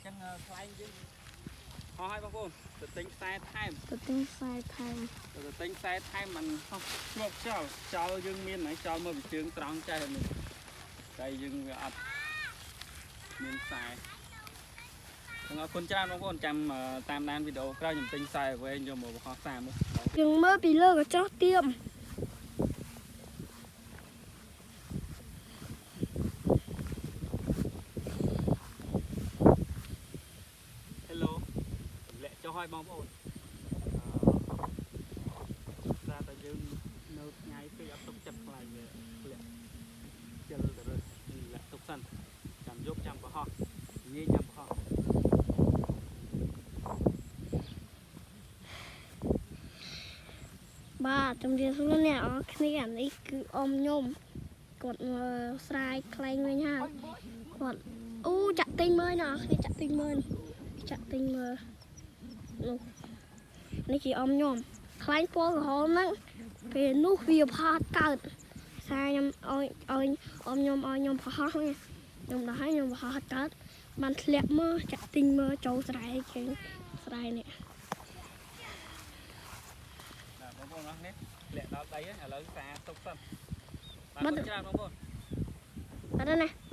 ចឹងខ្លែងយើងហោះឲ្យបងប្អូនទៅទិញខ្សែថែមទៅទិញខ្សែថែមมันហោះធ្លាប់ចោលយើងមានហើយចោលមើលពីជើងត្រង់ចេះនេះតែយើងវាអត់មានខ្សែអរគុណច្រើនបងប្អូនចាំតាមដានវីដេអូក្រោយខ្ញុំទិញខ្សែវែងយកមកបង្ហោះសារមើលយើងមើលពីលើកញ្ចក់ទៀមឲ្យបងប្អូនតែតែយើងនៅថ្ងៃពេកអត់ទុកចិត្តខ្លាចវាធ្លាក់ជិលទៅរើសលាក់ទុកសិនចាំយកចាំប្រហោះងាយចាំប្រហោះបាទជំរាបសួរអ្នកអរគ្នានេះគឺអ៊ំខ្ញុំគាត់ស្រាយខ្លែងវិញហើយគាត់អូចាក់ទិញមើលអ្នកអរគ្នាចាក់ទិញមើលនោះនេះជាអ៊ំខ្ញុំខ្លែងពណ៌ក្រហមហ្នឹងពេលនោះវាផាត់កើតសារខ្ញុំឲ្យអ៊ំខ្ញុំឲ្យខ្ញុំប្រហោះខ្ញុំដល់ហើយខ្ញុំប្រហោះកើតបានធ្លាក់មើលចាក់ទិញមើលចូលស្រែគេស្រែនេះបងប្អូនអរគ្នាធ្លាក់ដល់ដីហើយឥឡូវសារទុកសិនបាទច្រើនបងប្អូនអត់ទេណា